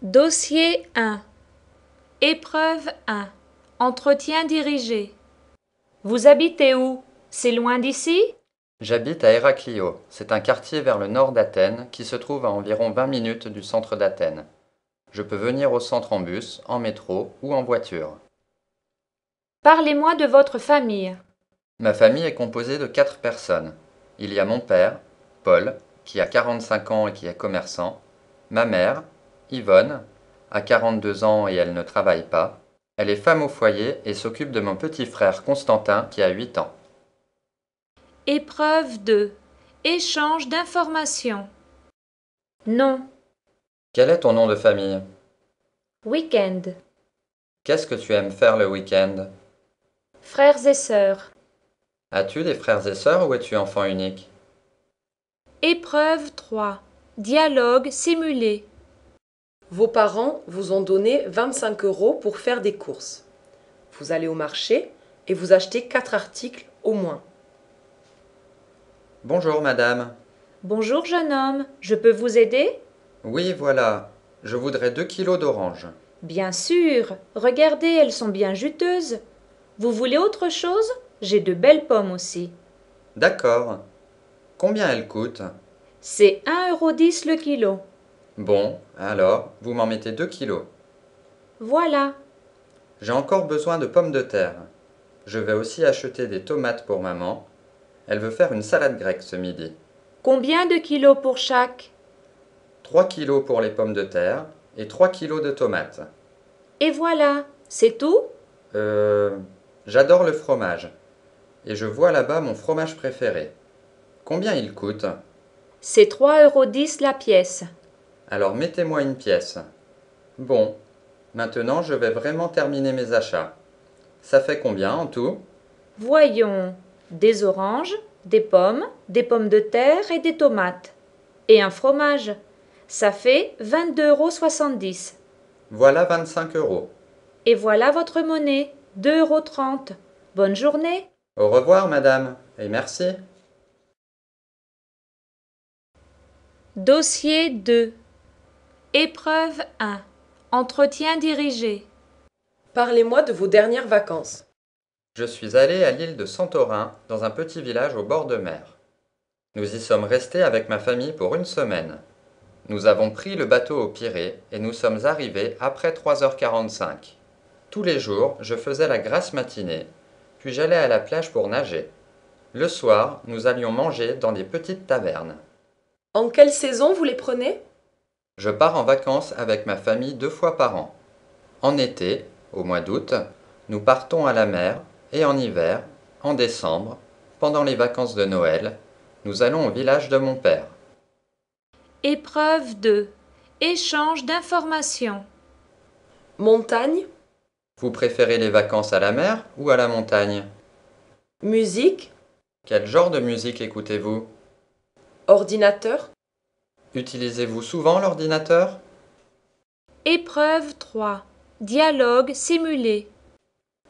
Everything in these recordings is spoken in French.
Dossier 1. Épreuve 1. Entretien dirigé. Vous habitez où? C'est loin d'ici? J'habite à Héraklio, c'est un quartier vers le nord d'Athènes qui se trouve à environ 20 minutes du centre d'Athènes. Je peux venir au centre en bus, en métro ou en voiture. Parlez-moi de votre famille. Ma famille est composée de 4 personnes. Il y a mon père, Paul, qui a 45 ans et qui est commerçant, ma mère, Yvonne, a 42 ans et elle ne travaille pas. Elle est femme au foyer et s'occupe de mon petit frère Constantin qui a 8 ans. Épreuve 2. Échange d'informations. Nom. Quel est ton nom de famille? Week-end. Qu'est-ce que tu aimes faire le week-end? Frères et sœurs. As-tu des frères et sœurs ou es-tu enfant unique? Épreuve 3. Dialogue simulé. Vos parents vous ont donné 25 € pour faire des courses. Vous allez au marché et vous achetez 4 articles au moins. Bonjour madame. Bonjour jeune homme, je peux vous aider? Oui, voilà. Je voudrais 2 kilos d'oranges. Bien sûr, regardez, elles sont bien juteuses. Vous voulez autre chose? J'ai de belles pommes aussi. D'accord. Combien elles coûtent? C'est 1,10 € le kilo. Bon, alors, vous m'en mettez 2 kilos. Voilà. J'ai encore besoin de pommes de terre. Je vais aussi acheter des tomates pour maman. Elle veut faire une salade grecque ce midi. Combien de kilos pour chaque? 3 kilos pour les pommes de terre et 3 kilos de tomates. Et voilà, c'est tout? J'adore le fromage. Et je vois là-bas mon fromage préféré. Combien il coûte? C'est 3,10 € la pièce. Alors mettez-moi une pièce. Bon, maintenant je vais vraiment terminer mes achats. Ça fait combien en tout? Voyons, des oranges, des pommes de terre et des tomates. Et un fromage. Ça fait 22,70 €. Voilà 25 euros. Et voilà votre monnaie, 2,30 €. Bonne journée. Au revoir, madame, et merci. Dossier 2. Épreuve 1. Entretien dirigé. Parlez-moi de vos dernières vacances. Je suis allé à l'île de Santorin, dans un petit village au bord de mer. Nous y sommes restés avec ma famille pour une semaine. Nous avons pris le bateau au Pirée et nous sommes arrivés après 3h45. Tous les jours, je faisais la grasse matinée, puis j'allais à la plage pour nager. Le soir, nous allions manger dans des petites tavernes. En quelle saison vous les prenez? Je pars en vacances avec ma famille 2 fois par an. En été, au mois d'août, nous partons à la mer et en hiver, en décembre, pendant les vacances de Noël, nous allons au village de mon père. Épreuve 2. Échange d'informations. Montagne, Vous préférez les vacances à la mer ou à la montagne? musique, Quel genre de musique écoutez-vous? ordinateur, Utilisez-vous souvent l'ordinateur? Épreuve 3. Dialogue simulé.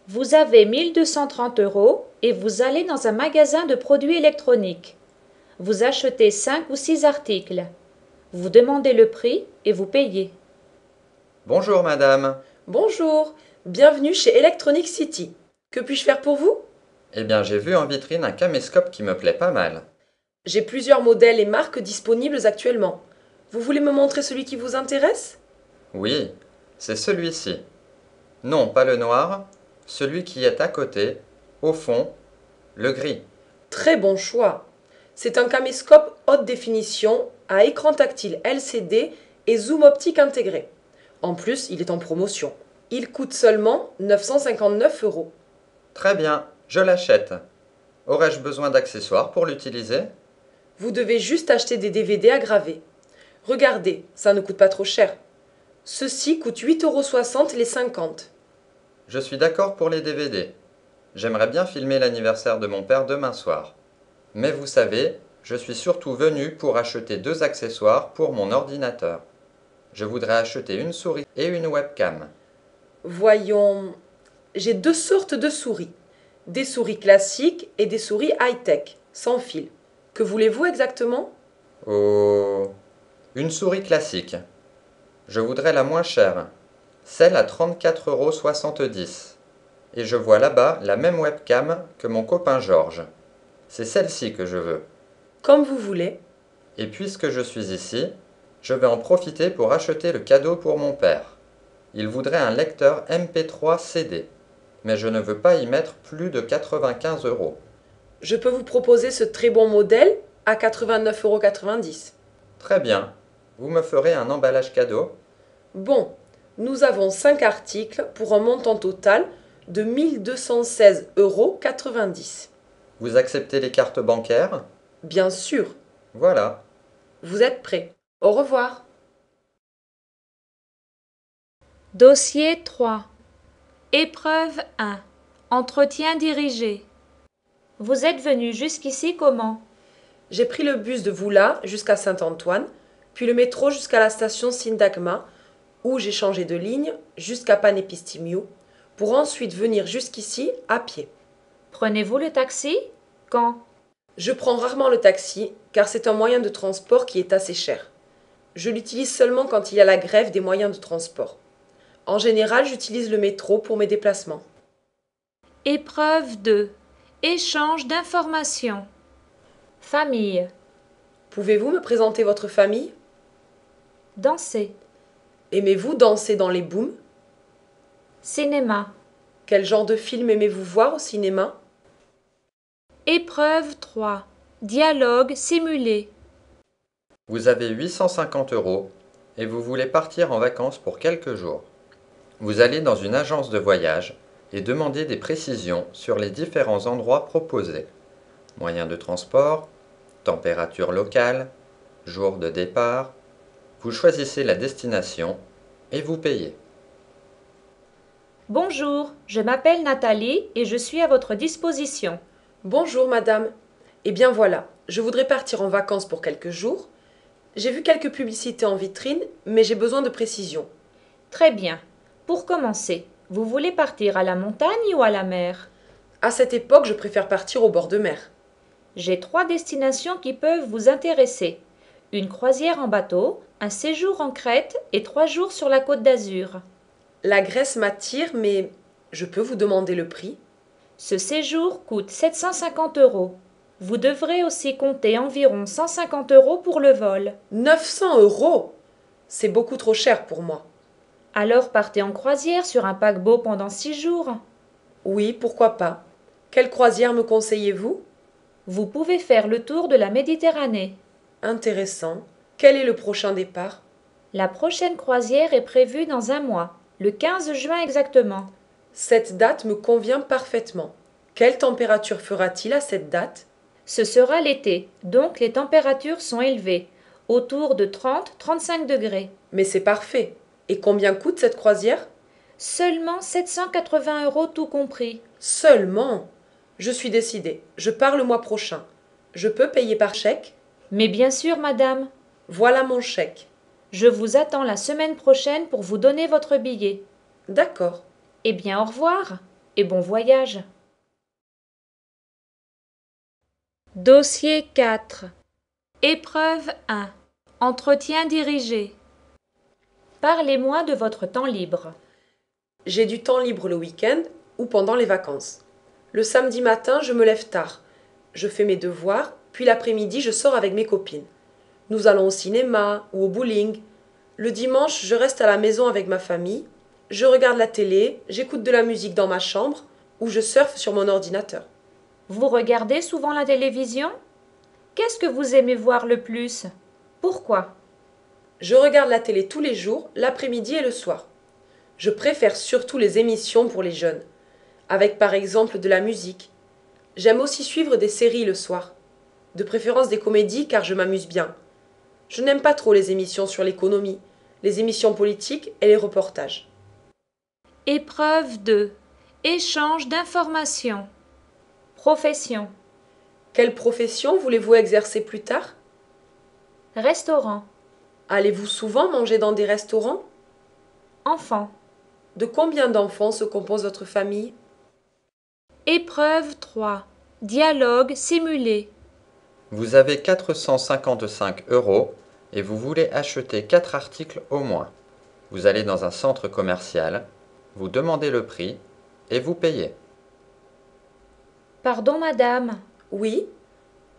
Vous avez 1230 € et vous allez dans un magasin de produits électroniques. Vous achetez 5 ou 6 articles. Vous demandez le prix et vous payez. Bonjour madame. bonjour, bienvenue chez Electronic City. Que puis-je faire pour vous? Eh bien j'ai vu en vitrine un caméscope qui me plaît pas mal. J'ai plusieurs modèles et marques disponibles actuellement. Vous voulez me montrer celui qui vous intéresse? Oui, c'est celui-ci. Non, pas le noir, celui qui est à côté, au fond, le gris. Très bon choix. C'est un caméscope haute définition à écran tactile LCD et zoom optique intégré. En plus, il est en promotion. Il coûte seulement 959 €. Très bien, je l'achète. Aurais-je besoin d'accessoires pour l'utiliser? Vous devez juste acheter des DVD à graver. Regardez, ça ne coûte pas trop cher. Ceci coûte 8,60 € les 50. Je suis d'accord pour les DVD. J'aimerais bien filmer l'anniversaire de mon père demain soir. Mais vous savez, je suis surtout venu pour acheter 2 accessoires pour mon ordinateur. Je voudrais acheter une souris et une webcam. Voyons, j'ai 2 sortes de souris. Des souris classiques et des souris high-tech, sans fil. Que voulez-vous exactement? Oh, une souris classique. Je voudrais la moins chère, celle à 34,70 €. Et je vois là-bas la même webcam que mon copain Georges. C'est celle-ci que je veux. Comme vous voulez. Et puisque je suis ici, je vais en profiter pour acheter le cadeau pour mon père. Il voudrait un lecteur MP3 CD, mais je ne veux pas y mettre plus de 95 €. Je peux vous proposer ce très bon modèle à 89,90 €. Très bien. Vous me ferez un emballage cadeau? Bon, nous avons 5 articles pour un montant total de 1216,90 €. Vous acceptez les cartes bancaires? Bien sûr, Voilà. vous êtes prêts. Au revoir. Dossier 3. Épreuve 1. Entretien dirigé. Vous êtes venu jusqu'ici comment? J'ai pris le bus de Voula jusqu'à Saint-Antoine, puis le métro jusqu'à la station Sindagma, où j'ai changé de ligne jusqu'à Panépistimiou, pour ensuite venir jusqu'ici à pied. Prenez-vous le taxi? Quand? Je prends rarement le taxi, car c'est un moyen de transport qui est assez cher. Je l'utilise seulement quand il y a la grève des moyens de transport. En général, j'utilise le métro pour mes déplacements. Épreuve 2. Échange d'informations. Famille. Pouvez-vous me présenter votre famille? Danser. Aimez-vous danser dans les booms? Cinéma. Quel genre de film aimez-vous voir au cinéma? Épreuve 3. Dialogue simulé. Vous avez 850 € et vous voulez partir en vacances pour quelques jours. Vous allez dans une agence de voyage et demandez des précisions sur les différents endroits proposés. Moyens de transport, température locale, jour de départ. Vous choisissez la destination et vous payez. Bonjour, je m'appelle Nathalie et je suis à votre disposition. Bonjour madame. Eh bien voilà, je voudrais partir en vacances pour quelques jours. J'ai vu quelques publicités en vitrine, mais j'ai besoin de précisions. Très bien. Pour commencer, vous voulez partir à la montagne ou à la mer? À cette époque, je préfère partir au bord de mer. J'ai 3 destinations qui peuvent vous intéresser. Une croisière en bateau, un séjour en Crète et 3 jours sur la Côte d'Azur. La Grèce m'attire, mais je peux vous demander le prix? Ce séjour coûte 750 €. Vous devrez aussi compter environ 150 € pour le vol. 900 €! C'est beaucoup trop cher pour moi. Alors partez en croisière sur un paquebot pendant 6 jours. Oui, pourquoi pas. Quelle croisière me conseillez-vous? Vous pouvez faire le tour de la Méditerranée. Intéressant. Quel est le prochain départ? La prochaine croisière est prévue dans un mois, le 15 juin exactement. Cette date me convient parfaitement. Quelle température fera-t-il à cette date? Ce sera l'été, donc les températures sont élevées, autour de 30-35 degrés. Mais c'est parfait. Et combien coûte cette croisière? Seulement 780 € tout compris. Seulement? Je suis décidée. Je pars le mois prochain. Je peux payer par chèque? Mais bien sûr, madame. Voilà mon chèque. Je vous attends la semaine prochaine pour vous donner votre billet. D'accord. Eh bien, au revoir et bon voyage. Dossier 4. Épreuve 1. Entretien dirigé. Parlez-moi de votre temps libre. J'ai du temps libre le week-end ou pendant les vacances. Le samedi matin, je me lève tard. Je fais mes devoirs, puis l'après-midi, je sors avec mes copines. Nous allons au cinéma ou au bowling. Le dimanche, je reste à la maison avec ma famille. Je regarde la télé, j'écoute de la musique dans ma chambre ou je surfe sur mon ordinateur. Vous regardez souvent la télévision? Qu'est-ce que vous aimez voir le plus? Pourquoi? Je regarde la télé tous les jours, l'après-midi et le soir. Je préfère surtout les émissions pour les jeunes, avec par exemple de la musique. J'aime aussi suivre des séries le soir, de préférence des comédies car je m'amuse bien. Je n'aime pas trop les émissions sur l'économie, les émissions politiques et les reportages. Épreuve 2. Échange d'informations. Profession. Quelle profession voulez-vous exercer plus tard? Restaurant. Allez-vous souvent manger dans des restaurants? Enfant. De combien d'enfants se compose votre famille? Épreuve 3. Dialogue simulé. Vous avez 455 € et vous voulez acheter 4 articles au moins. Vous allez dans un centre commercial, vous demandez le prix et vous payez. Pardon, madame. Oui,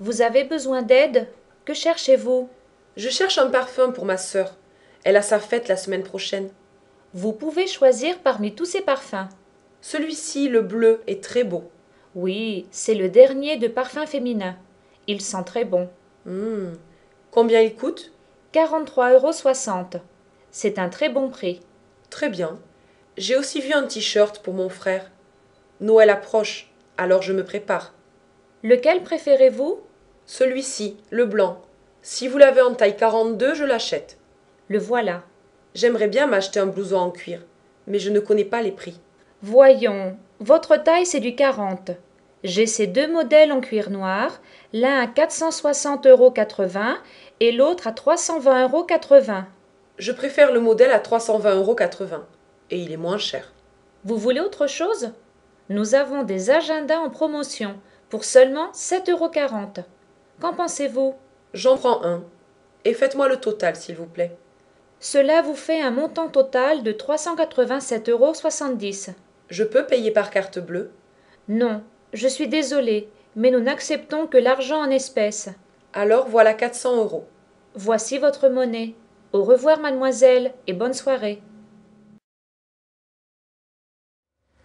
Vous avez besoin d'aide? Que cherchez-vous? je cherche un parfum pour ma sœur. Elle a sa fête la semaine prochaine. Vous pouvez choisir parmi tous ces parfums. Celui-ci, le bleu, est très beau. Oui, c'est le dernier de parfum féminin. Il sent très bon. Hmm. Combien il coûte? 43,60 €. C'est un très bon prix. Très bien. J'ai aussi vu un t-shirt pour mon frère. Noël approche, alors je me prépare. Lequel préférez-vous? Celui-ci, le blanc. Si vous l'avez en taille 42, je l'achète. Le voilà. J'aimerais bien m'acheter un blouson en cuir, mais je ne connais pas les prix. Voyons, votre taille c'est du 40. J'ai ces deux modèles en cuir noir, l'un à 460,80 € et l'autre à 320,80 €. Je préfère le modèle à 320,80 € et il est moins cher. Vous voulez autre chose? Nous avons des agendas en promotion pour seulement 7,40 €. Qu'en pensez-vous? J'en prends un. Et faites-moi le total, s'il vous plaît. Cela vous fait un montant total de 387,70 €. Je peux payer par carte bleue? Non, je suis désolée, mais nous n'acceptons que l'argent en espèces. Alors voilà 400 €. Voici votre monnaie. Au revoir, mademoiselle, et bonne soirée.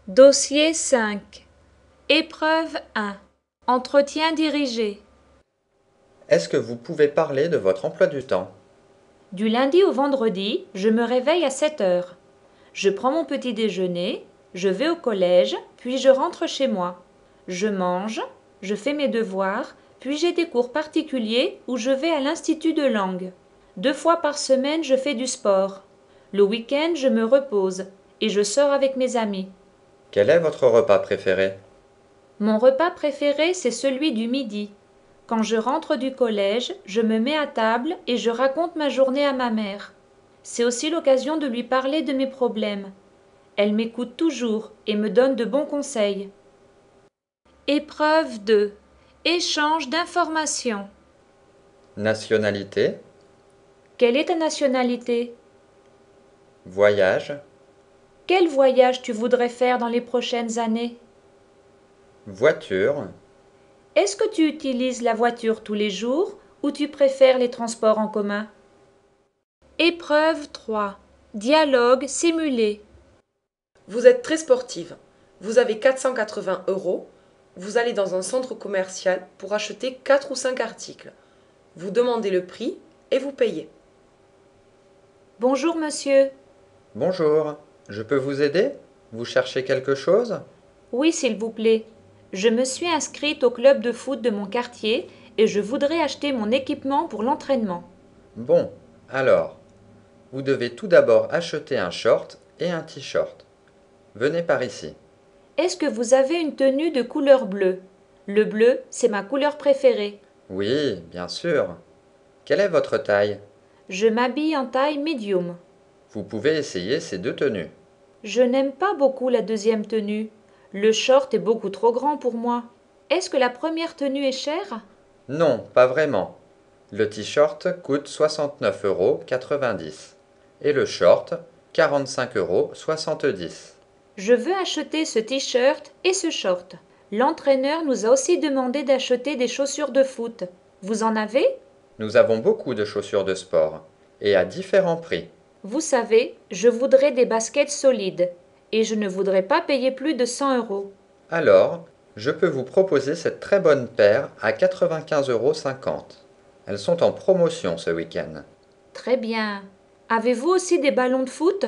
Dossier 5. Épreuve 1. Entretien dirigé. Est-ce que vous pouvez parler de votre emploi du temps? Du lundi au vendredi, je me réveille à 7 heures. Je prends mon petit déjeuner, je vais au collège, puis je rentre chez moi. Je mange, je fais mes devoirs, puis j'ai des cours particuliers où je vais à l'institut de langue. 2 fois par semaine, je fais du sport. Le week-end, je me repose et je sors avec mes amis. Quel est votre repas préféré? Mon repas préféré, c'est celui du midi. Quand je rentre du collège, je me mets à table et je raconte ma journée à ma mère. C'est aussi l'occasion de lui parler de mes problèmes. Elle m'écoute toujours et me donne de bons conseils. Épreuve 2. Échange d'informations. Nationalité? Quelle est ta nationalité? Voyage? Quel voyage tu voudrais faire dans les prochaines années? Voiture? Est-ce que tu utilises la voiture tous les jours ou tu préfères les transports en commun? Épreuve 3. Dialogue simulé. Vous êtes très sportive. Vous avez 480 €. Vous allez dans un centre commercial pour acheter 4 ou 5 articles. Vous demandez le prix et vous payez. Bonjour monsieur. Bonjour, je peux vous aider? Vous cherchez quelque chose? Oui, s'il vous plaît. Je me suis inscrite au club de foot de mon quartier et je voudrais acheter mon équipement pour l'entraînement. Bon, alors, vous devez tout d'abord acheter un short et un t-shirt. Venez par ici. Est-ce que vous avez une tenue de couleur bleue? Le bleu, c'est ma couleur préférée. Oui, bien sûr. Quelle est votre taille? Je m'habille en taille médium. Vous pouvez essayer ces deux tenues. Je n'aime pas beaucoup la deuxième tenue. Le short est beaucoup trop grand pour moi. Est-ce que la première tenue est chère? Non, pas vraiment. Le t-shirt coûte 69,90 € et le short 45,70 €. Je veux acheter ce t-shirt et ce short. L'entraîneur nous a aussi demandé d'acheter des chaussures de foot. Vous en avez? Nous avons beaucoup de chaussures de sport et à différents prix. Vous savez, je voudrais des baskets solides et je ne voudrais pas payer plus de 100 €. Alors, je peux vous proposer cette très bonne paire à 95,50 €. Elles sont en promotion ce week-end. Très bien. Avez-vous aussi des ballons de foot?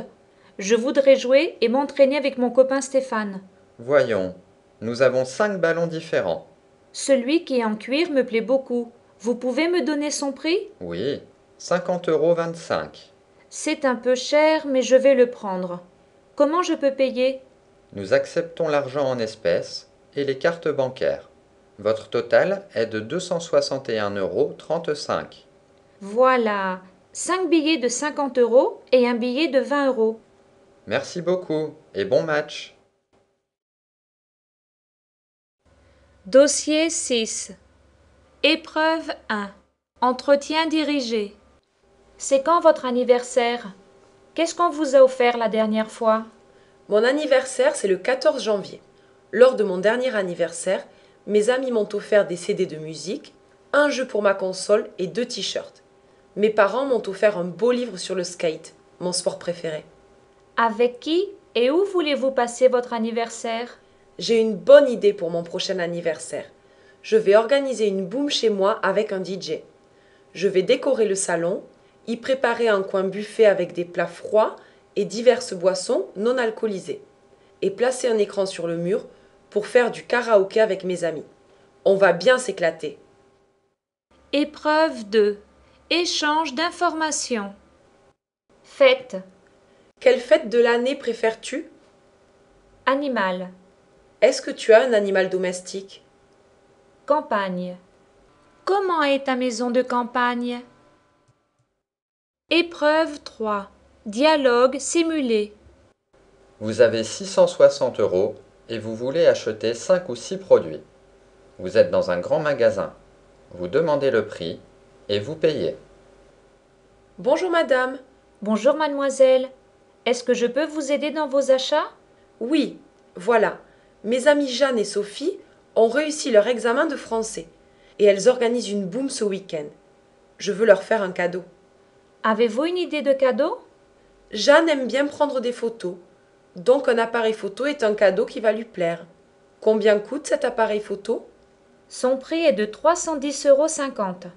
Je voudrais jouer et m'entraîner avec mon copain Stéphane. Voyons, nous avons 5 ballons différents. Celui qui est en cuir me plaît beaucoup. Vous pouvez me donner son prix? Oui, 50,25 €. C'est un peu cher, mais je vais le prendre. Comment je peux payer? Nous acceptons l'argent en espèces et les cartes bancaires. Votre total est de 261,35 €. Voilà, 5 billets de 50 € et un billet de 20 €. Merci beaucoup et bon match. Dossier 6. Épreuve 1. Entretien dirigé. C'est quand votre anniversaire? Qu'est-ce qu'on vous a offert la dernière fois? Mon anniversaire, c'est le 14 janvier. Lors de mon dernier anniversaire, mes amis m'ont offert des CD de musique, un jeu pour ma console et 2 t-shirts. Mes parents m'ont offert un beau livre sur le skate, mon sport préféré. Avec qui et où voulez-vous passer votre anniversaire? J'ai une bonne idée pour mon prochain anniversaire. Je vais organiser une boum chez moi avec un DJ. Je vais décorer le salon, y préparer un coin buffet avec des plats froids et diverses boissons non alcoolisées, et placer un écran sur le mur pour faire du karaoké avec mes amis. On va bien s'éclater. Épreuve 2. Échange d'informations. Fête. Quelle fête de l'année préfères-tu? Animal. Est-ce que tu as un animal domestique? Campagne. Comment est ta maison de campagne? Épreuve 3. Dialogue simulé. Vous avez 660 € et vous voulez acheter 5 ou 6 produits. Vous êtes dans un grand magasin. Vous demandez le prix et vous payez. Bonjour madame. Bonjour mademoiselle. Est-ce que je peux vous aider dans vos achats? Oui, voilà. Mes amies Jeanne et Sophie ont réussi leur examen de français et elles organisent une boum ce week-end. Je veux leur faire un cadeau. Avez-vous une idée de cadeau? Jeanne aime bien prendre des photos, donc un appareil photo est un cadeau qui va lui plaire. Combien coûte cet appareil photo? Son prix est de 310,50 €.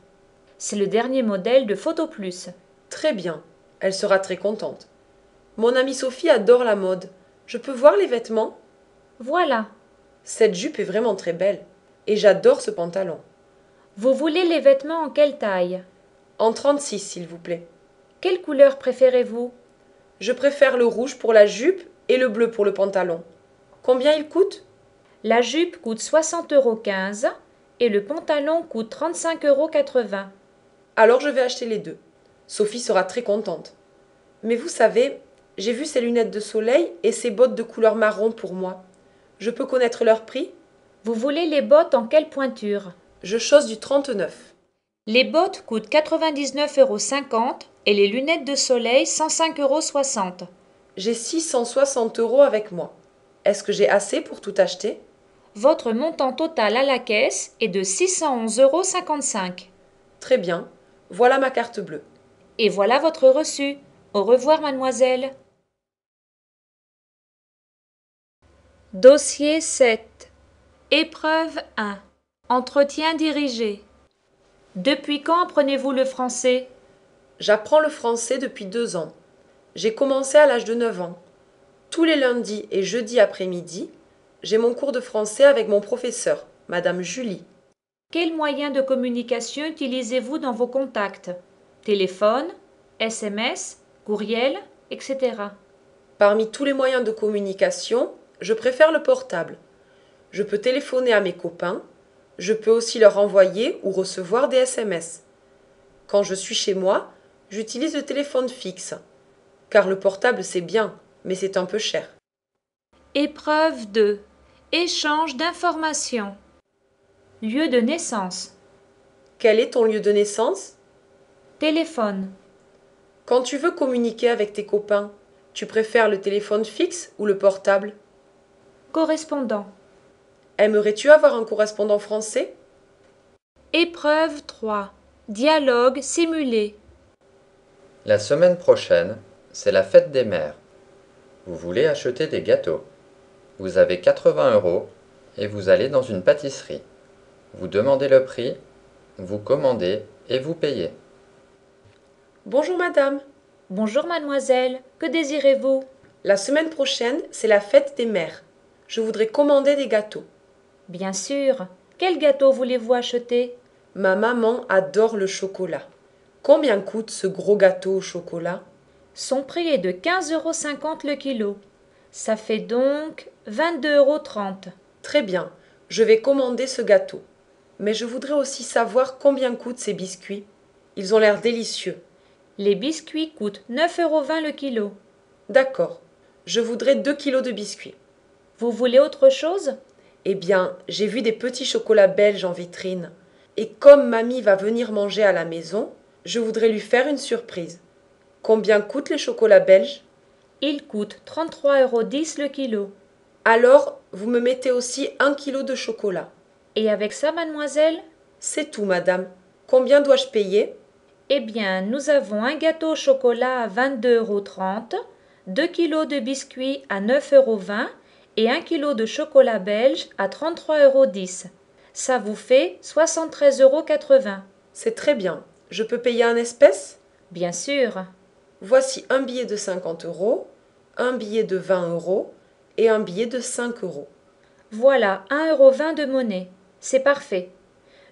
C'est le dernier modèle de Photo Plus. Très bien, elle sera très contente. Mon amie Sophie adore la mode. Je peux voir les vêtements? Voilà. Cette jupe est vraiment très belle et j'adore ce pantalon. Vous voulez les vêtements en quelle taille? En 36, s'il vous plaît. Quelle couleur préférez-vous? Je préfère le rouge pour la jupe et le bleu pour le pantalon. Combien il coûte? La jupe coûte 60,15 € et le pantalon coûte 35,80 €. Alors je vais acheter les deux. Sophie sera très contente. Mais vous savez, j'ai vu ces lunettes de soleil et ces bottes de couleur marron pour moi. Je peux connaître leur prix? Vous voulez les bottes en quelle pointure? Je chose du 39. Les bottes coûtent 99,50 € et les lunettes de soleil 105,60 €. J'ai 660 € avec moi. Est-ce que j'ai assez pour tout acheter? Votre montant total à la caisse est de 611,55 €. Très bien. Voilà ma carte bleue. Et voilà votre reçu. Au revoir, mademoiselle. Dossier 7. Épreuve 1. Entretien dirigé. Depuis quand apprenez-vous le français? J'apprends le français depuis 2 ans. J'ai commencé à l'âge de 9 ans. Tous les lundis et jeudis après-midi, j'ai mon cours de français avec mon professeur, Madame Julie. Quels moyens de communication utilisez-vous dans vos contacts? Téléphone, SMS, courriel, etc. Parmi tous les moyens de communication, je préfère le portable. Je peux téléphoner à mes copains, je peux aussi leur envoyer ou recevoir des SMS. Quand je suis chez moi, j'utilise le téléphone fixe, car le portable c'est bien, mais c'est un peu cher. Épreuve 2. Échange d'informations. Lieu de naissance. Quel est ton lieu de naissance? Téléphone. Quand tu veux communiquer avec tes copains, tu préfères le téléphone fixe ou le portable? Correspondant. Aimerais-tu avoir un correspondant français? Épreuve 3. Dialogue simulé. La semaine prochaine, c'est la fête des mères. Vous voulez acheter des gâteaux. Vous avez 80 € et vous allez dans une pâtisserie. Vous demandez le prix, vous commandez et vous payez. Bonjour madame. Bonjour mademoiselle, que désirez-vous? La semaine prochaine, c'est la fête des mères. Je voudrais commander des gâteaux. Bien sûr. Quel gâteau voulez-vous acheter? Ma maman adore le chocolat. Combien coûte ce gros gâteau au chocolat? Son prix est de 15,50 € le kilo. Ça fait donc 22,30 €. Très bien, je vais commander ce gâteau. Mais je voudrais aussi savoir combien coûtent ces biscuits. Ils ont l'air délicieux. Les biscuits coûtent 9,20 € le kilo. D'accord, je voudrais 2 kilos de biscuits. Vous voulez autre chose? Eh bien, j'ai vu des petits chocolats belges en vitrine. Et comme mamie va venir manger à la maison, je voudrais lui faire une surprise. Combien coûtent les chocolats belges? Ils coûtent 33,10 € le kilo. Alors, vous me mettez aussi 1 kilo de chocolat. Et avec ça, mademoiselle? C'est tout, madame. Combien dois-je payer? Eh bien, nous avons un gâteau au chocolat à 22,30 €, 2 kilos de biscuits à 9,20 € et 1 kilo de chocolat belge à 33,10 €. Ça vous fait 73,80 €. C'est très bien. Je peux payer en espèces? Bien sûr. Voici un billet de 50 €, un billet de 20 € et un billet de 5 €. Voilà 1,20 € de monnaie. C'est parfait.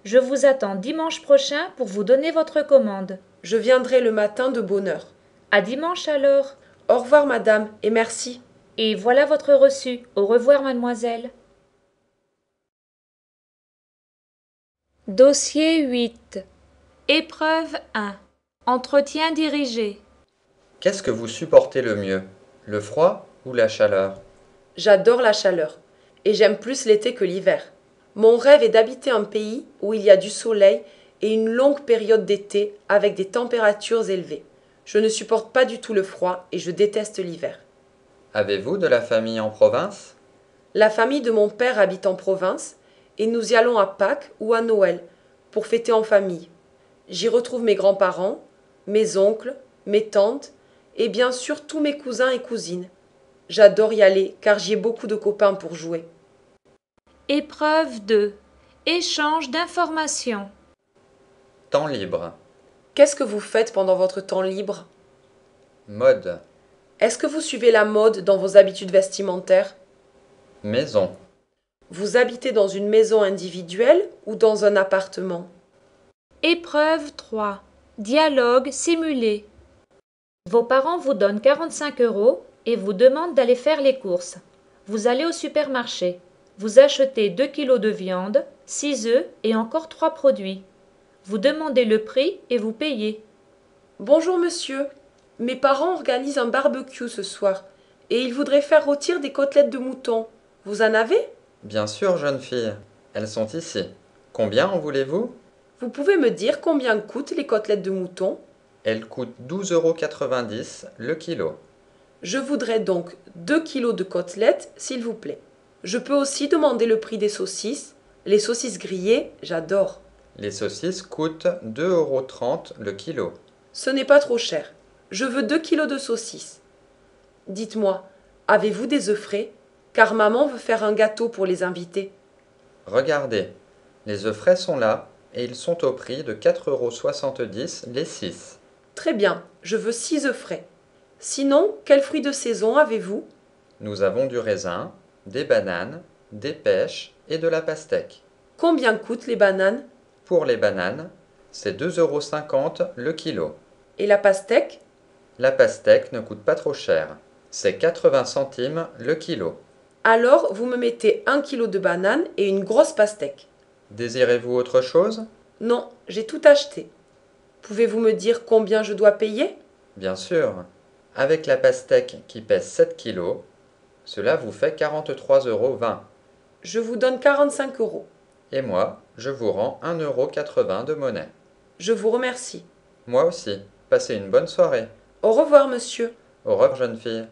Je vous attends dimanche prochain pour vous donner votre commande. Je viendrai le matin de bonne heure. À dimanche alors. Au revoir, madame, et merci. Et voilà votre reçu. Au revoir, mademoiselle. Dossier 8. Épreuve 1. Entretien dirigé. Qu'est-ce que vous supportez le mieux? Le froid ou la chaleur? J'adore la chaleur, et j'aime plus l'été que l'hiver. Mon rêve est d'habiter un pays où il y a du soleil et une longue période d'été avec des températures élevées. Je ne supporte pas du tout le froid et je déteste l'hiver. Avez-vous de la famille en province? La famille de mon père habite en province et nous y allons à Pâques ou à Noël pour fêter en famille. J'y retrouve mes grands-parents, mes oncles, mes tantes et bien sûr tous mes cousins et cousines. J'adore y aller car j'y ai beaucoup de copains pour jouer. Épreuve 2. Échange d'informations. Temps libre. Qu'est-ce que vous faites pendant votre temps libre? Mode. Est-ce que vous suivez la mode dans vos habitudes vestimentaires? Maison. Vous habitez dans une maison individuelle ou dans un appartement? Épreuve 3. Dialogue simulé. Vos parents vous donnent 45 € et vous demandent d'aller faire les courses. Vous allez au supermarché. Vous achetez 2 kilos de viande, 6 œufs et encore 3 produits. Vous demandez le prix et vous payez. Bonjour monsieur, mes parents organisent un barbecue ce soir et ils voudraient faire rôtir des côtelettes de mouton. Vous en avez? Bien sûr, jeune fille. Elles sont ici. Combien en voulez-vous? Vous pouvez me dire combien coûtent les côtelettes de mouton? Elles coûtent 12,90 € le kilo. Je voudrais donc 2 kilos de côtelettes, s'il vous plaît. Je peux aussi demander le prix des saucisses. Les saucisses grillées, j'adore. Les saucisses coûtent 2,30 € le kilo. Ce n'est pas trop cher. Je veux 2 kilos de saucisses. Dites-moi, avez-vous des œufs frais? Car maman veut faire un gâteau pour les invités. Regardez, les œufs frais sont là et ils sont au prix de 4,70 € les 6. Très bien, je veux 6 œufs frais. Sinon, quels fruits de saison avez-vous? Nous avons du raisin, des bananes, des pêches et de la pastèque. Combien coûtent les bananes? Pour les bananes, c'est 2,50 € le kilo. Et la pastèque? La pastèque ne coûte pas trop cher, c'est 80 centimes le kilo. Alors, vous me mettez 1 kilo de bananes et une grosse pastèque. Désirez-vous autre chose? Non, j'ai tout acheté. Pouvez-vous me dire combien je dois payer? Bien sûr. Avec la pastèque qui pèse 7 kilos, cela vous fait 43,20 €. Je vous donne 45 €. Et moi, je vous rends 1,80 € de monnaie. Je vous remercie. Moi aussi. Passez une bonne soirée. Au revoir, monsieur. Au revoir, jeune fille.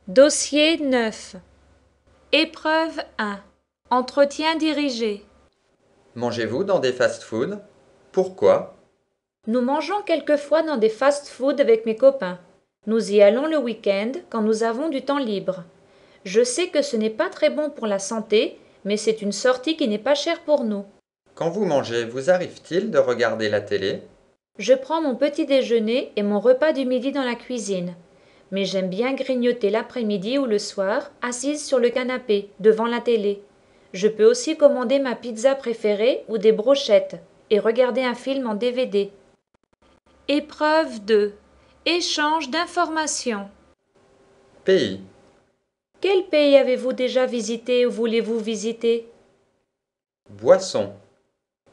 Dossier 9. Épreuve 1. Entretien dirigé. Mangez-vous dans des fast-foods? Pourquoi? Nous mangeons quelquefois dans des fast-foods avec mes copains. Nous y allons le week-end quand nous avons du temps libre. Je sais que ce n'est pas très bon pour la santé, mais c'est une sortie qui n'est pas chère pour nous. Quand vous mangez, vous arrive-t-il de regarder la télé? Je prends mon petit déjeuner et mon repas du midi dans la cuisine. Mais j'aime bien grignoter l'après-midi ou le soir, assise sur le canapé, devant la télé. Je peux aussi commander ma pizza préférée ou des brochettes et regarder un film en DVD. Épreuve 2. Échange d'informations. Pays. Quel pays avez-vous déjà visité ou voulez-vous visiter? Boisson.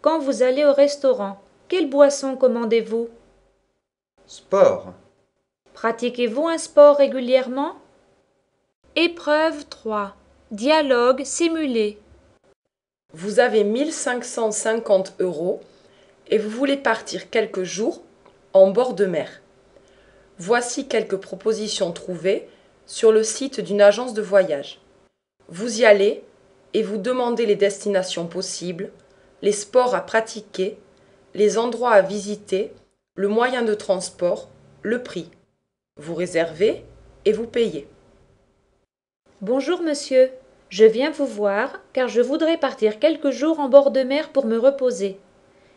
Quand vous allez au restaurant, quelle boisson commandez-vous? Sport. Pratiquez-vous un sport régulièrement? Épreuve 3. Dialogue simulé. Vous avez 1550 € et vous voulez partir quelques jours en bord de mer. Voici quelques propositions trouvées sur le site d'une agence de voyage. Vous y allez et vous demandez les destinations possibles, les sports à pratiquer, les endroits à visiter, le moyen de transport, le prix. Vous réservez et vous payez. Bonjour monsieur, je viens vous voir car je voudrais partir quelques jours en bord de mer pour me reposer.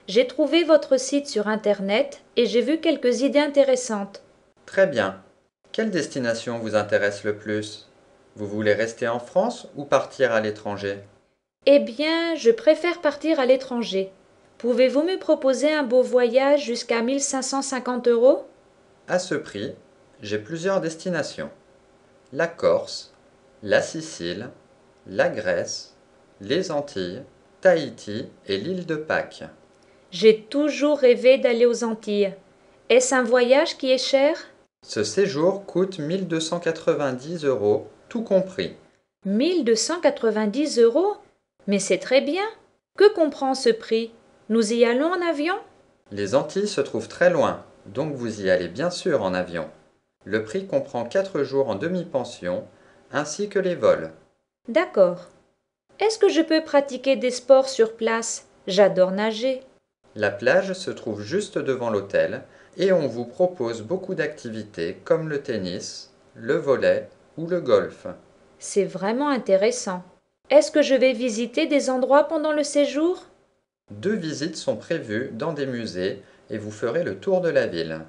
J'ai trouvé votre site sur internet et j'ai vu quelques idées intéressantes. Très bien. Quelle destination vous intéresse le plus? Vous voulez rester en France ou partir à l'étranger? Eh bien, je préfère partir à l'étranger. Pouvez-vous me proposer un beau voyage jusqu'à 1550 euros? À ce prix, j'ai plusieurs destinations. La Corse, la Sicile, la Grèce, les Antilles, Tahiti et l'île de Pâques. J'ai toujours rêvé d'aller aux Antilles. Est-ce un voyage qui est cher? Ce séjour coûte 1290 euros, tout compris. 1290 euros? Mais c'est très bien. Que comprend ce prix? Nous y allons en avion? Les Antilles se trouvent très loin, donc vous y allez bien sûr en avion. Le prix comprend 4 jours en demi-pension, ainsi que les vols. D'accord. Est-ce que je peux pratiquer des sports sur place? J'adore nager. La plage se trouve juste devant l'hôtel et on vous propose beaucoup d'activités comme le tennis, le volley ou le golf. C'est vraiment intéressant. Est-ce que je vais visiter des endroits pendant le séjour? 2 visites sont prévues dans des musées et vous ferez le tour de la ville.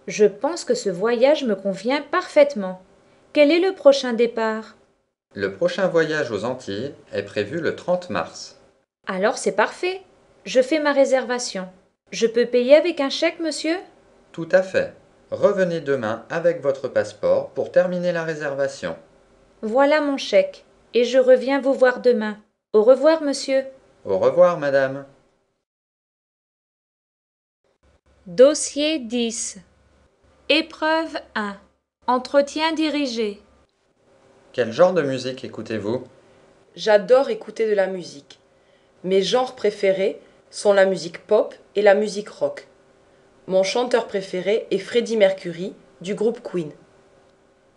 Je pense que ce voyage me convient parfaitement. Quel est le prochain départ? Le prochain voyage aux Antilles est prévu le 30 mars. Alors c'est parfait. Je fais ma réservation. Je peux payer avec un chèque, monsieur? Tout à fait. Revenez demain avec votre passeport pour terminer la réservation. Voilà mon chèque. Et je reviens vous voir demain. Au revoir, monsieur. Au revoir, madame. Dossier 10. Épreuve 1. Entretien dirigé. Quel genre de musique écoutez-vous? J'adore écouter de la musique. Mes genres préférés sont la musique pop et la musique rock. Mon chanteur préféré est Freddie Mercury du groupe Queen.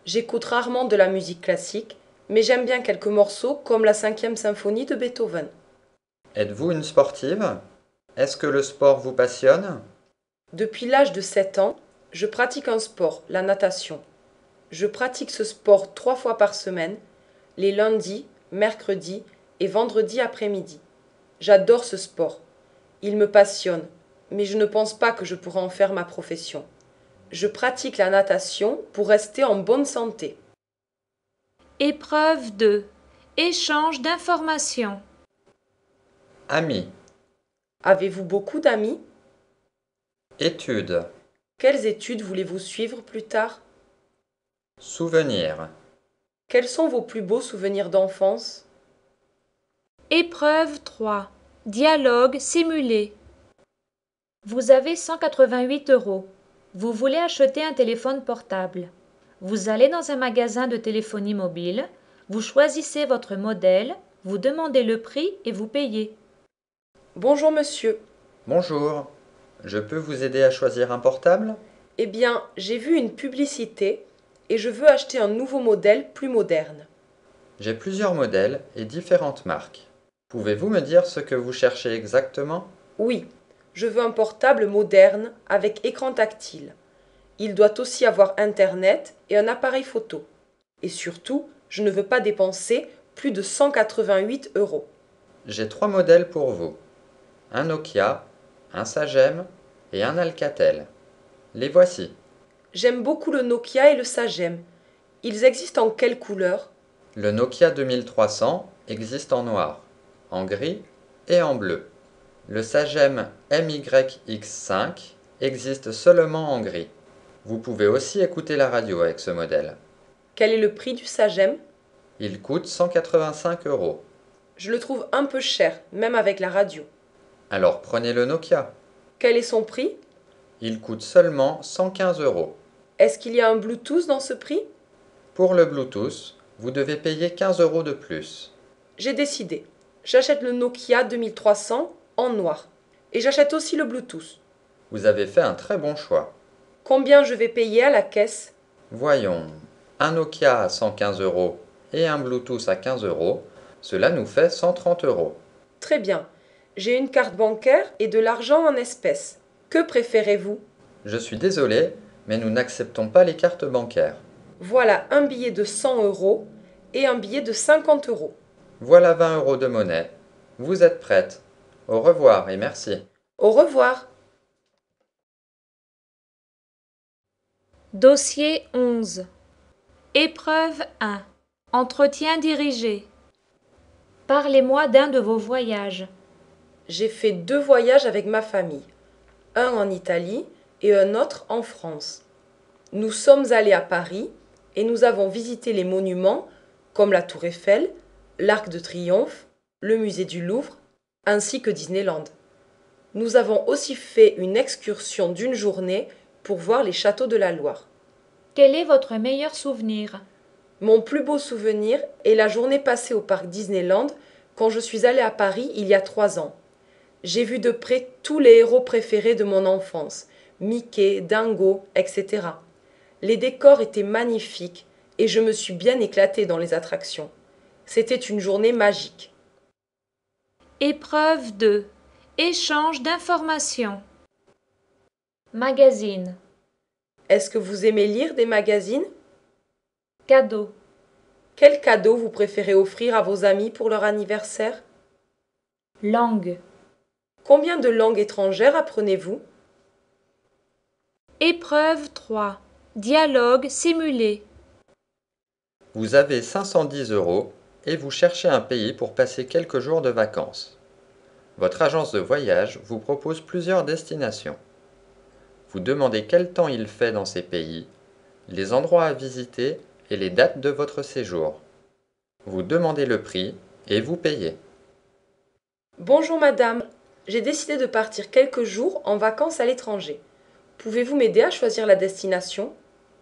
J'écoute rarement de la musique classique, mais j'aime bien quelques morceaux comme la 5e symphonie de Beethoven. Êtes-vous une sportive? Est-ce que le sport vous passionne? Depuis l'âge de 7 ans, je pratique un sport, la natation. Je pratique ce sport 3 fois par semaine, les lundis, mercredis et vendredis après-midi. J'adore ce sport. Il me passionne, mais je ne pense pas que je pourrai en faire ma profession. Je pratique la natation pour rester en bonne santé. Épreuve 2. Échange d'informations. Amis. Avez-vous beaucoup d'amis? Études. Quelles études voulez-vous suivre plus tard? Souvenirs. Quels sont vos plus beaux souvenirs d'enfance? Épreuve 3. Dialogue simulé. Vous avez 188 euros. Vous voulez acheter un téléphone portable. Vous allez dans un magasin de téléphonie mobile, vous choisissez votre modèle, vous demandez le prix et vous payez. Bonjour monsieur. Bonjour. Je peux vous aider à choisir un portable? Eh bien, j'ai vu une publicité et je veux acheter un nouveau modèle plus moderne. J'ai plusieurs modèles et différentes marques. Pouvez-vous me dire ce que vous cherchez exactement? Oui, je veux un portable moderne avec écran tactile. Il doit aussi avoir Internet et un appareil photo. Et surtout, je ne veux pas dépenser plus de 188 euros. J'ai 3 modèles pour vous. Un Nokia, un Sagem et un Alcatel. Les voici. J'aime beaucoup le Nokia et le Sagem. Ils existent en quelle couleur? Le Nokia 2300 existe en noir, en gris et en bleu. Le Sagem MYX5 existe seulement en gris. Vous pouvez aussi écouter la radio avec ce modèle. Quel est le prix du Sagem? Il coûte 185 euros. Je le trouve un peu cher, même avec la radio. Alors prenez le Nokia. Quel est son prix? Il coûte seulement 115 euros. Est-ce qu'il y a un Bluetooth dans ce prix? Pour le Bluetooth, vous devez payer 15 euros de plus. J'ai décidé. J'achète le Nokia 2300 en noir. Et j'achète aussi le Bluetooth. Vous avez fait un très bon choix. Combien je vais payer à la caisse? Voyons, un Nokia à 115 euros et un Bluetooth à 15 euros, cela nous fait 130 euros. Très bien. J'ai une carte bancaire et de l'argent en espèces. Que préférez-vous? Je suis désolé, mais nous n'acceptons pas les cartes bancaires. Voilà un billet de 100 euros et un billet de 50 euros. Voilà 20 euros de monnaie. Vous êtes prête. Au revoir et merci. Au revoir. Dossier 11. Épreuve 1. Entretien dirigé. Parlez-moi d'un de vos voyages. J'ai fait 2 voyages avec ma famille, un en Italie et un autre en France. Nous sommes allés à Paris et nous avons visité les monuments comme la Tour Eiffel, l'Arc de Triomphe, le musée du Louvre, ainsi que Disneyland. Nous avons aussi fait une excursion d'une journée pour voir les châteaux de la Loire. Quel est votre meilleur souvenir? Mon plus beau souvenir est la journée passée au parc Disneyland quand je suis allée à Paris il y a 3 ans. J'ai vu de près tous les héros préférés de mon enfance, Mickey, Dingo, etc. Les décors étaient magnifiques et je me suis bien éclatée dans les attractions. C'était une journée magique. Épreuve 2. Échange d'informations. Magazine. Est-ce que vous aimez lire des magazines? Cadeau. Quel cadeau vous préférez offrir à vos amis pour leur anniversaire? Langue. Combien de langues étrangères apprenez-vous? Épreuve 3. Dialogue simulé. Vous avez 510 euros et vous cherchez un pays pour passer quelques jours de vacances. Votre agence de voyage vous propose plusieurs destinations. Vous demandez quel temps il fait dans ces pays, les endroits à visiter et les dates de votre séjour. Vous demandez le prix et vous payez. Bonjour madame, j'ai décidé de partir quelques jours en vacances à l'étranger. Pouvez-vous m'aider à choisir la destination?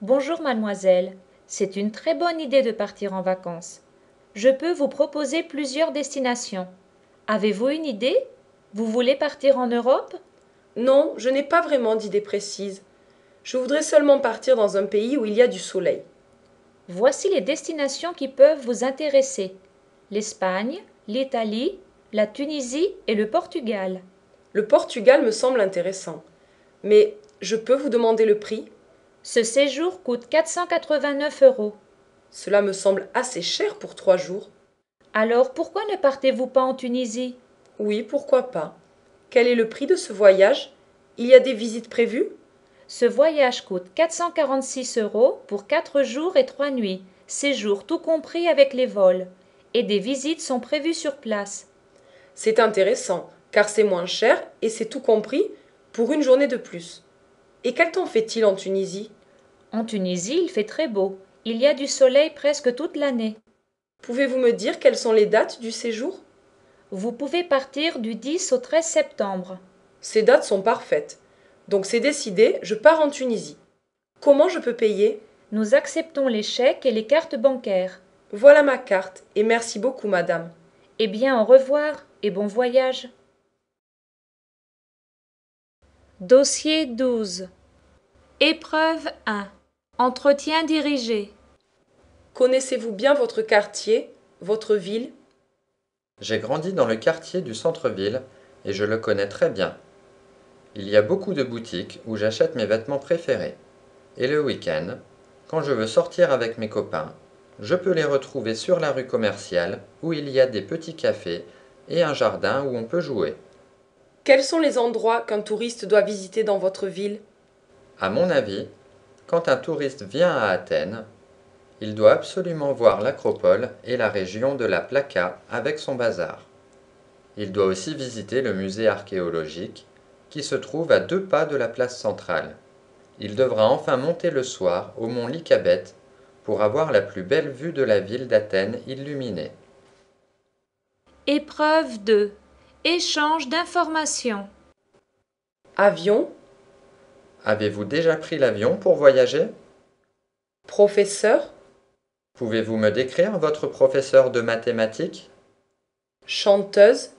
Bonjour mademoiselle, c'est une très bonne idée de partir en vacances. Je peux vous proposer plusieurs destinations. Avez-vous une idée? Vous voulez partir en Europe? Non, je n'ai pas vraiment d'idée précise. Je voudrais seulement partir dans un pays où il y a du soleil. Voici les destinations qui peuvent vous intéresser. L'Espagne, l'Italie, la Tunisie et le Portugal. Le Portugal me semble intéressant. Mais je peux vous demander le prix? Ce séjour coûte 489 euros. Cela me semble assez cher pour 3 jours. Alors pourquoi ne partez-vous pas en Tunisie? Oui, pourquoi pas. Quel est le prix de ce voyage? Il y a des visites prévues? Ce voyage coûte 446 euros pour 4 jours et 3 nuits, séjour tout compris avec les vols. Et des visites sont prévues sur place. C'est intéressant, car c'est moins cher et c'est tout compris pour une journée de plus. Et quel temps fait-il en Tunisie? En Tunisie, il fait très beau. Il y a du soleil presque toute l'année. Pouvez-vous me dire quelles sont les dates du séjour? Vous pouvez partir du 10 au 13 septembre. Ces dates sont parfaites. Donc c'est décidé, je pars en Tunisie. Comment je peux payer? Nous acceptons les chèques et les cartes bancaires. Voilà ma carte, et merci beaucoup, madame. Eh bien, au revoir et bon voyage. Dossier 12. Épreuve 1. Entretien dirigé. Connaissez-vous bien votre quartier, votre ville? J'ai grandi dans le quartier du centre-ville et je le connais très bien. Il y a beaucoup de boutiques où j'achète mes vêtements préférés. Et le week-end, quand je veux sortir avec mes copains, je peux les retrouver sur la rue commerciale où il y a des petits cafés et un jardin où on peut jouer. Quels sont les endroits qu'un touriste doit visiter dans votre ville? À mon avis, quand un touriste vient à Athènes, il doit absolument voir l'Acropole et la région de la Plaka avec son bazar. Il doit aussi visiter le musée archéologique qui se trouve à 2 pas de la place centrale. Il devra enfin monter le soir au mont Lycabette pour avoir la plus belle vue de la ville d'Athènes illuminée. Épreuve 2. Échange d'informations. Avion, Avez-vous déjà pris l'avion pour voyager? professeur, Pouvez-vous me décrire votre professeur de mathématiques? chanteuse,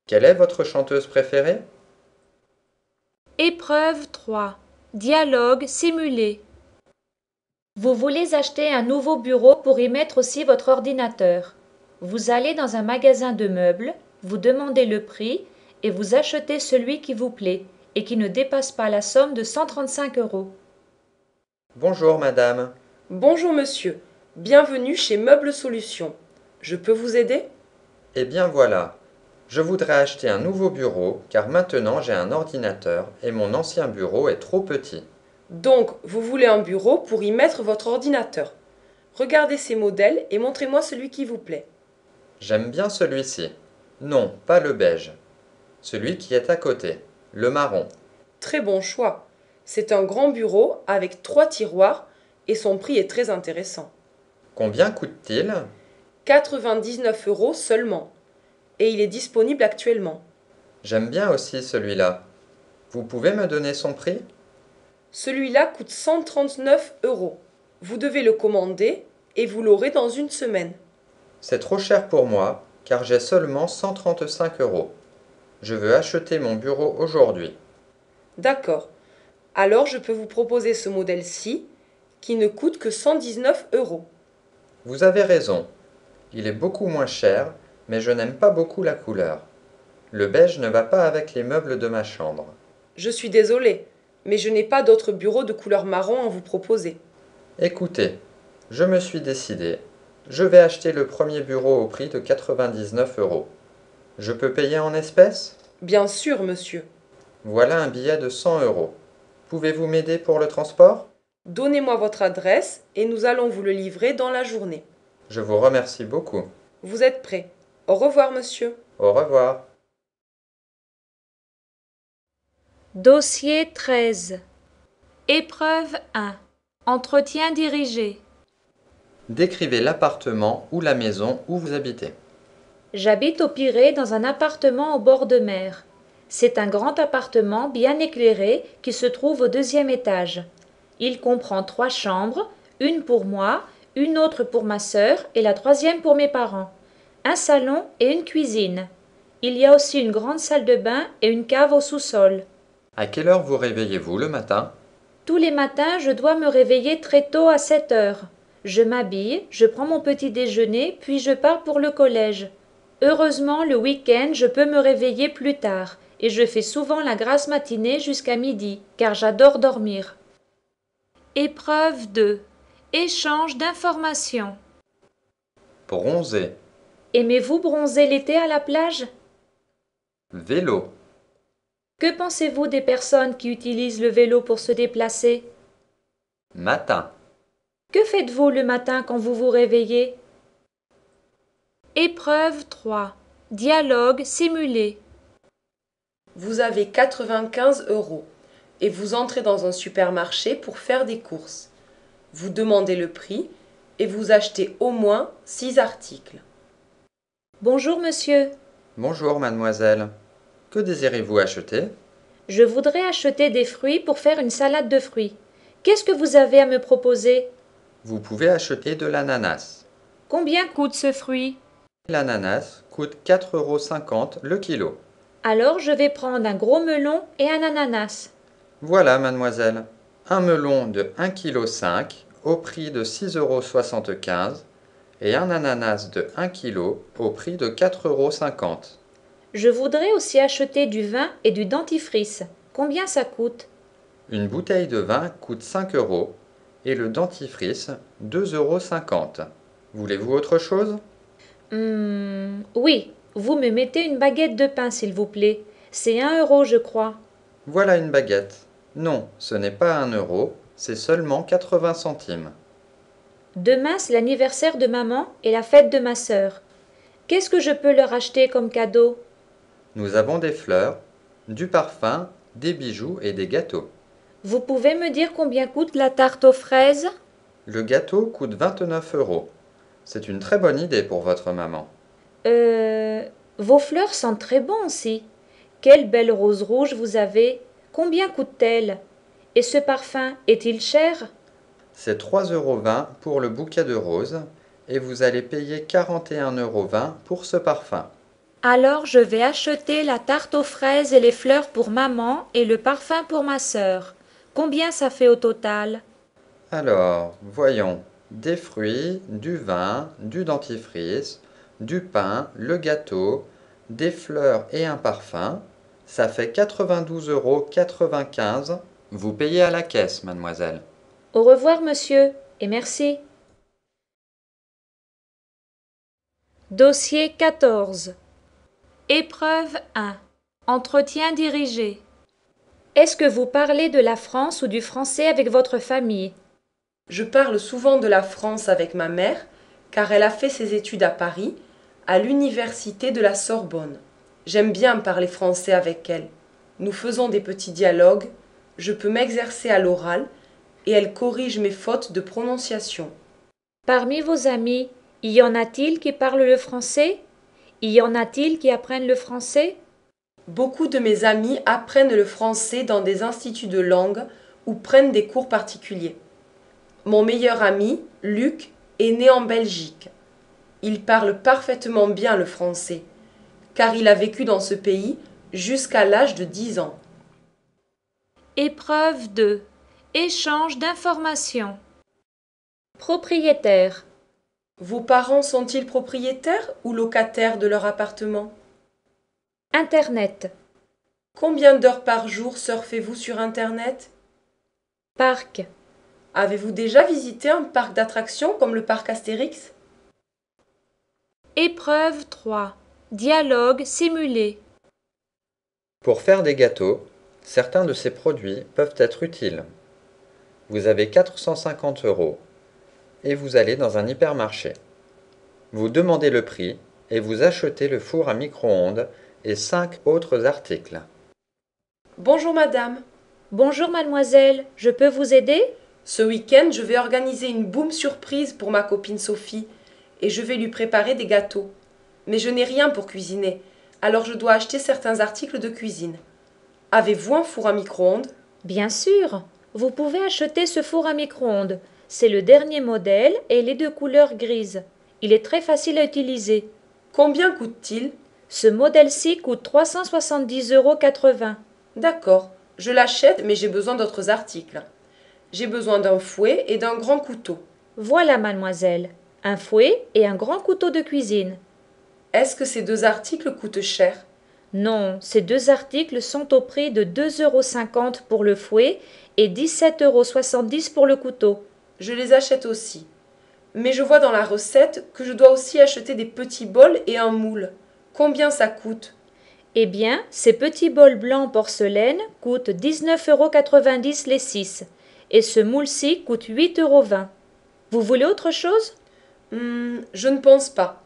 Quelle est votre chanteuse préférée? Épreuve 3. dialogue simulé. Vous voulez acheter un nouveau bureau pour y mettre aussi votre ordinateur. Vous allez dans un magasin de meubles, vous demandez le prix et vous achetez celui qui vous plaît et qui ne dépasse pas la somme de 135 euros. Bonjour madame. Bonjour monsieur, bienvenue chez Meubles Solutions. Je peux vous aider? Eh bien voilà. Je voudrais acheter un nouveau bureau car maintenant j'ai un ordinateur et mon ancien bureau est trop petit. Donc, vous voulez un bureau pour y mettre votre ordinateur. Regardez ces modèles et montrez-moi celui qui vous plaît. J'aime bien celui-ci. Non, pas le beige. Celui qui est à côté, le marron. Très bon choix. C'est un grand bureau avec 3 tiroirs et son prix est très intéressant. Combien coûte-t-il? 99 euros seulement. Et il est disponible actuellement. J'aime bien aussi celui-là. Vous pouvez me donner son prix? Celui-là coûte 139 euros. Vous devez le commander et vous l'aurez dans une semaine. C'est trop cher pour moi car j'ai seulement 135 euros. Je veux acheter mon bureau aujourd'hui. D'accord. Alors je peux vous proposer ce modèle-ci qui ne coûte que 119 euros. Vous avez raison. Il est beaucoup moins cher, mais je n'aime pas beaucoup la couleur. Le beige ne va pas avec les meubles de ma chambre. Je suis désolée, mais je n'ai pas d'autre bureau de couleur marron à vous proposer. Écoutez, je me suis décidé. Je vais acheter le premier bureau au prix de 99 euros. Je peux payer en espèces? Bien sûr, monsieur. Voilà un billet de 100 euros. Pouvez-vous m'aider pour le transport? Donnez-moi votre adresse et nous allons vous le livrer dans la journée. Je vous remercie beaucoup. Vous êtes prêt? Au revoir, monsieur. Au revoir. Dossier 13. Épreuve 1. Entretien dirigé. Décrivez l'appartement ou la maison où vous habitez. J'habite au Pirée dans un appartement au bord de mer. C'est un grand appartement bien éclairé qui se trouve au 2e étage. Il comprend 3 chambres, une pour moi, une autre pour ma sœur et la 3e pour mes parents. Un salon et une cuisine. Il y a aussi une grande salle de bain et une cave au sous-sol. À quelle heure vous réveillez-vous le matin? Tous les matins, je dois me réveiller très tôt à 7 heures. Je m'habille, je prends mon petit déjeuner, puis je pars pour le collège. Heureusement, le week-end, je peux me réveiller plus tard, et je fais souvent la grasse matinée jusqu'à midi, car j'adore dormir. Épreuve 2. Échange d'informations. Bronzer. Aimez-vous bronzer l'été à la plage? Vélo. Que pensez-vous des personnes qui utilisent le vélo pour se déplacer? Matin. Que faites-vous le matin quand vous vous réveillez? Épreuve 3. Dialogue simulé. Vous avez 95 euros et vous entrez dans un supermarché pour faire des courses. Vous demandez le prix et vous achetez au moins 6 articles. Bonjour monsieur, Bonjour mademoiselle. Que désirez-vous acheter? je voudrais acheter des fruits pour faire une salade de fruits. Qu'est-ce que vous avez à me proposer? Vous pouvez acheter de l'ananas. Combien coûte ce fruit? L'ananas coûte 4,50 € le kilo. Alors je vais prendre un gros melon et un ananas. Voilà mademoiselle. Un melon de 1,5 kg au prix de 6,75 € et un ananas de 1 kg au prix de 4,50 €. Je voudrais aussi acheter du vin et du dentifrice. Combien ça coûte? Une bouteille de vin coûte 5 € et le dentifrice 2,50 €. Voulez-vous autre chose? Oui, vous me mettez une baguette de pain s'il vous plaît. C'est 1 euro je crois. Voilà une baguette. Non, ce n'est pas 1 euro, c'est seulement 80 centimes. Demain c'est l'anniversaire de maman et la fête de ma sœur. Qu'est-ce que je peux leur acheter comme cadeau? Nous avons des fleurs, du parfum, des bijoux et des gâteaux. Vous pouvez me dire combien coûte la tarte aux fraises? Le gâteau coûte 29 €. C'est une très bonne idée pour votre maman. Vos fleurs sentent très bon aussi. Quelle belle rose rouge vous avez. Combien coûte-t-elle? Et ce parfum est-il cher? C'est 3,20 € pour le bouquet de roses et vous allez payer 41,20 € pour ce parfum. Alors je vais acheter la tarte aux fraises et les fleurs pour maman et le parfum pour ma sœur. Combien ça fait au total? Alors, voyons. Des fruits, du vin, du dentifrice, du pain, le gâteau, des fleurs et un parfum. Ça fait 92,95 €. Vous payez à la caisse, mademoiselle. Au revoir, monsieur, et merci. Dossier 14. Épreuve 1. Entretien dirigé. Est-ce que vous parlez de la France ou du français avec votre famille? Je parle souvent de la France avec ma mère, car elle a fait ses études à Paris, à l'université de la Sorbonne. J'aime bien parler français avec elle. Nous faisons des petits dialogues, je peux m'exercer à l'oral, et elle corrige mes fautes de prononciation. Parmi vos amis, y en a-t-il qui parlent le français? Y en a-t-il qui apprennent le français? Beaucoup de mes amis apprennent le français dans des instituts de langue ou prennent des cours particuliers. Mon meilleur ami, Luc, est né en Belgique. Il parle parfaitement bien le français, car il a vécu dans ce pays jusqu'à l'âge de 10 ans. Épreuve 2. Échange d'informations. Propriétaire. Vos parents sont-ils propriétaires ou locataires de leur appartement? Internet. Combien d'heures par jour surfez-vous sur Internet? Parc. Avez-vous déjà visité un parc d'attractions comme le parc Astérix? Épreuve 3. Dialogue simulé. Pour faire des gâteaux, certains de ces produits peuvent être utiles. Vous avez 450 € et vous allez dans un hypermarché. Vous demandez le prix et vous achetez le four à micro-ondes et 5 autres articles. Bonjour madame. Bonjour mademoiselle, je peux vous aider? Ce week-end, je vais organiser une boum surprise pour ma copine Sophie et je vais lui préparer des gâteaux. Mais je n'ai rien pour cuisiner, alors je dois acheter certains articles de cuisine. Avez-vous un four à micro-ondes? Bien sûr, vous pouvez acheter ce four à micro-ondes. C'est le dernier modèle et il est de couleur grise. Il est très facile à utiliser. Combien coûte-t-il? Ce modèle-ci coûte 370,80 €. D'accord, je l'achète mais j'ai besoin d'autres articles. J'ai besoin d'un fouet et d'un grand couteau. Voilà mademoiselle, un fouet et un grand couteau de cuisine. Est-ce que ces deux articles coûtent cher? Non, ces deux articles sont au prix de 2,50 € pour le fouet et 17,70 € pour le couteau. Je les achète aussi. Mais je vois dans la recette que je dois aussi acheter des petits bols et un moule. Combien ça coûte? Eh bien, ces petits bols blancs porcelaine coûtent 19,90 € les 6 et ce moule-ci coûte 8,20 €. Vous voulez autre chose? Je ne pense pas.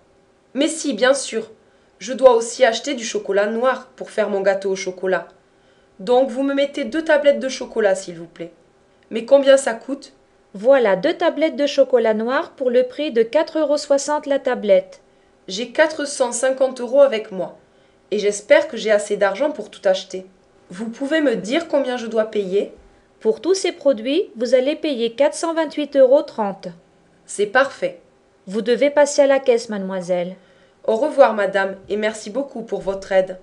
Mais si, bien sûr. Je dois aussi acheter du chocolat noir pour faire mon gâteau au chocolat. Donc vous me mettez 2 tablettes de chocolat, s'il vous plaît. Mais combien ça coûte? Voilà 2 tablettes de chocolat noir pour le prix de 4,60 € la tablette. J'ai 450 € avec moi. Et j'espère que j'ai assez d'argent pour tout acheter. Vous pouvez me dire combien je dois payer? Pour tous ces produits, vous allez payer 428,30 €. C'est parfait. Vous devez passer à la caisse, mademoiselle. Au revoir, madame, et merci beaucoup pour votre aide.